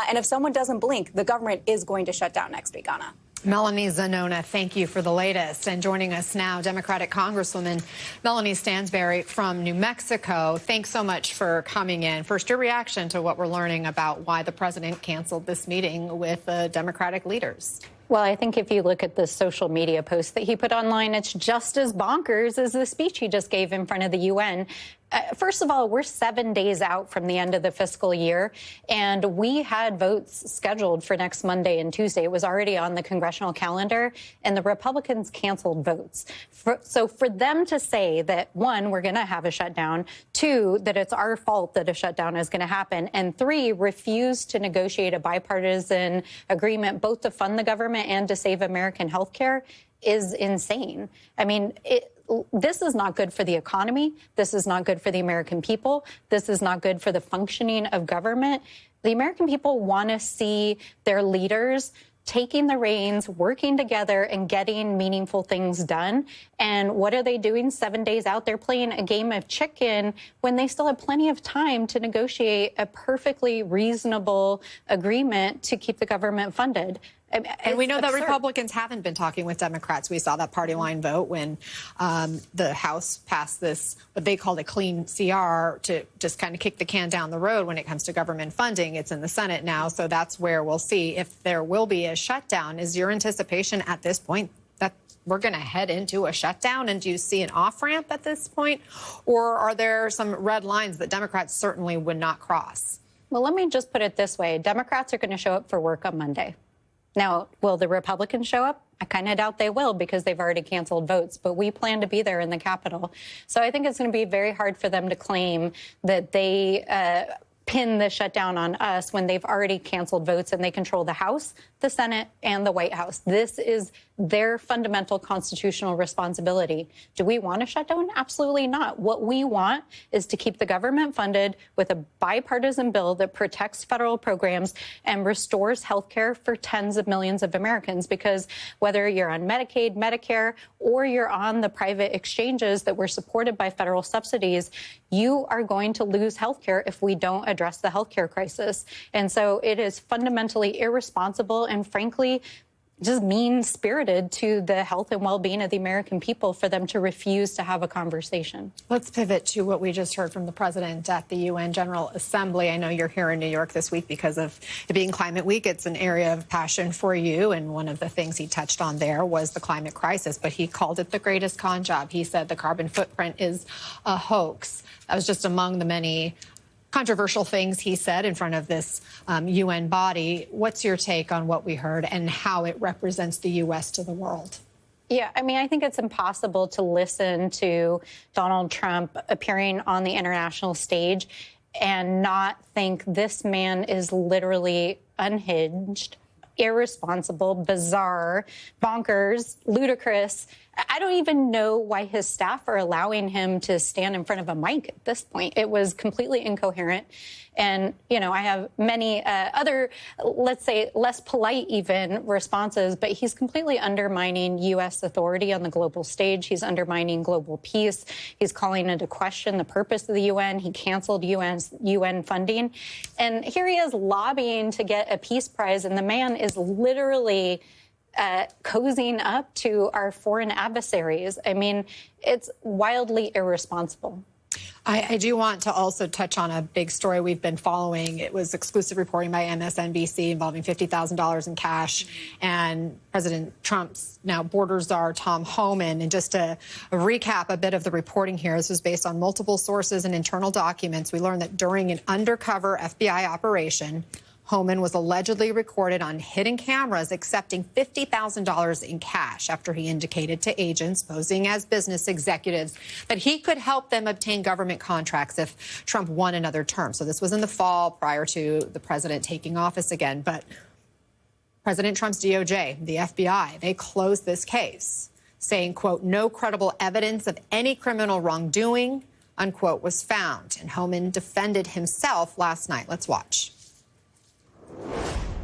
And if someone doesn't blink, the government is going to shut down next week, Anna. Melanie Zanona, thank you for the latest. And joining us now, Democratic Congresswoman Melanie Stansberry from New Mexico. Thanks so much for coming in. First, your reaction to what we're learning about why the president canceled this meeting with Democratic leaders. Well, I think if you look at the social media post that he put online, it's just as bonkers as the speech he just gave in front of the UN. First of all, we're 7 days out from the end of the fiscal year, and we had votes scheduled for next Monday and Tuesday. It was already on the congressional calendar, and the Republicans canceled votes. So for them to say that, one, we're going to have a shutdown, two, that it's our fault that a shutdown is going to happen, and three, refuse to negotiate a bipartisan agreement both to fund the government and to save American health care is insane. I mean, this is not good for the economy. This is not good for the American people. This is not good for the functioning of government. The American people want to see their leaders taking the reins, working together, and getting meaningful things done. And what are they doing 7 days out? They're playing a game of chicken when they still have plenty of time to negotiate a perfectly reasonable agreement to keep the government funded. And we know that Republicans haven't been talking with Democrats. We saw that party line vote when the House passed this, what they called a clean CR, to just kind of kick the can down the road when it comes to government funding. It's in the Senate now, so that's where we'll see if there will be a shutdown. Is your anticipation at this point that we're going to head into a shutdown? And do you see an off-ramp at this point? Or are there some red lines that Democrats certainly would not cross? Well, let me just put it this way. Democrats are going to show up for work on Monday. Now, will the Republicans show up? I kind of doubt they will because they've already canceled votes, but we plan to be there in the Capitol. So I think it's going to be very hard for them to claim that they pin the shutdown on us when they've already canceled votes and they control the House, the Senate, and the White House. This is their fundamental constitutional responsibility. Do we want a shutdown? Absolutely not. What we want is to keep the government funded with a bipartisan bill that protects federal programs and restores health care for tens of millions of Americans, because whether you're on Medicaid, Medicare, or you're on the private exchanges that were supported by federal subsidies, you are going to lose health care if we don't address the health care crisis. And so it is fundamentally irresponsible and, frankly, just mean-spirited to the health and well-being of the American people for them to refuse to have a conversation. Let's pivot to what we just heard from the president at the UN General Assembly. I know you're here in New York this week because of it being Climate Week. It's an area of passion for you, and one of the things he touched on there was the climate crisis, but he called it the greatest con job. He said the carbon footprint is a hoax. That was just among the many controversial things he said in front of this UN body. What's your take on what we heard and how it represents the U.S. to the world? Yeah, I mean, I think it's impossible to listen to Donald Trump appearing on the international stage and not think this man is literally unhinged, irresponsible, bizarre, bonkers, ludicrous. I don't even know why his staff are allowing him to stand in front of a mic at this point. It was completely incoherent. And, you know, I have many other, let's say, less polite even responses, but he's completely undermining U.S. authority on the global stage. He's undermining global peace. He's calling into question the purpose of the UN. He canceled UN funding. And here he is lobbying to get a peace prize, and the man is literally cozying up to our foreign adversaries. I mean, it's wildly irresponsible. I do want to also touch on a big story we've been following. It was exclusive reporting by MSNBC involving $50,000 in cash and President Trump's now border czar, Tom Homan. And just to recap a bit of the reporting here, this was based on multiple sources and internal documents. We learned that during an undercover FBI operation, Homan was allegedly recorded on hidden cameras accepting $50,000 in cash after he indicated to agents posing as business executives that he could help them obtain government contracts if Trump won another term. So this was in the fall prior to the president taking office again. But President Trump's DOJ, the FBI, they closed this case, saying, quote, no credible evidence of any criminal wrongdoing, unquote, was found. And Homan defended himself last night. Let's watch.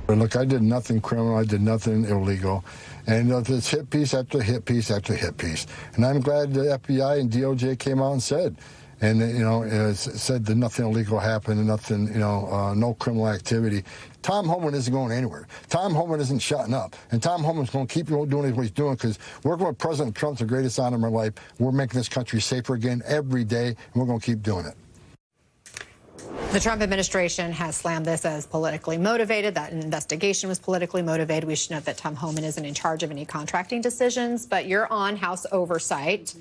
Look, I did nothing criminal. I did nothing illegal. And it's hit piece after hit piece after hit piece. And I'm glad the FBI and DOJ came out and said, and said that nothing illegal happened and nothing, no criminal activity. Tom Homan isn't going anywhere. Tom Homan isn't shutting up. And Tom Homan's going to keep doing what he's doing, because working with President Trump's the greatest honor of my life. We're making this country safer again every day, and we're going to keep doing it. The Trump administration has slammed this as politically motivated. That investigation was politically motivated. We should note that Tom Homan isn't in charge of any contracting decisions, but you're on House oversight.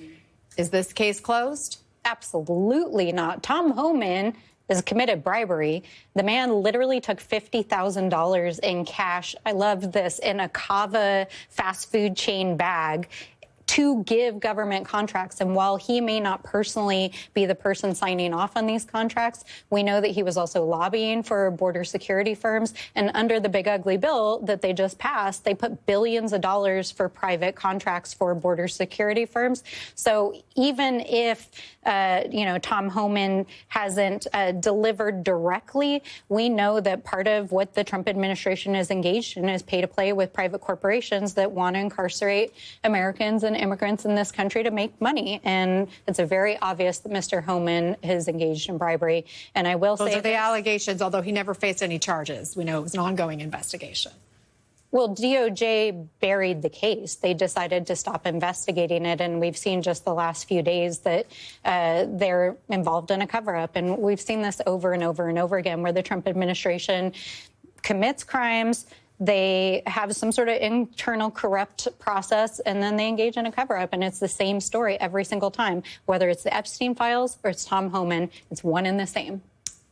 Is this case closed? Absolutely not. Tom Homan is committed bribery. The man literally took $50,000 in cash. I love this, in a Cava fast food chain bag, to give government contracts. And while he may not personally be the person signing off on these contracts, we know that he was also lobbying for border security firms. And under the big ugly bill that they just passed, they put billions of dollars for private contracts for border security firms. So even if, Tom Homan hasn't delivered directly, we know that part of what the Trump administration is engaged in is pay to play with private corporations that want to incarcerate Americans and immigrants in this country to make money. And it's very obvious that Mr. Homan is engaged in bribery. And I will say those are the allegations, although he never faced any charges. We know it was an ongoing investigation. Well, DOJ buried the case. They decided to stop investigating it. And we've seen just the last few days that they're involved in a cover-up. And we've seen this over and over and over again, where the Trump administration commits crimes, they have some sort of internal corrupt process, and then they engage in a cover-up. And it's the same story every single time, whether it's the Epstein files or it's Tom Homan. It's one and the same.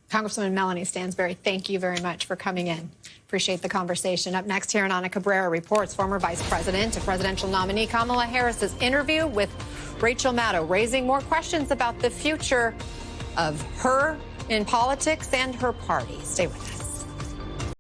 Congresswoman Melanie Stansbury, thank you very much for coming in. Appreciate the conversation. Up next here on Ana Cabrera Reports, former Vice President and presidential nominee Kamala Harris's interview with Rachel Maddow, raising more questions about the future of her in politics and her party. Stay with us.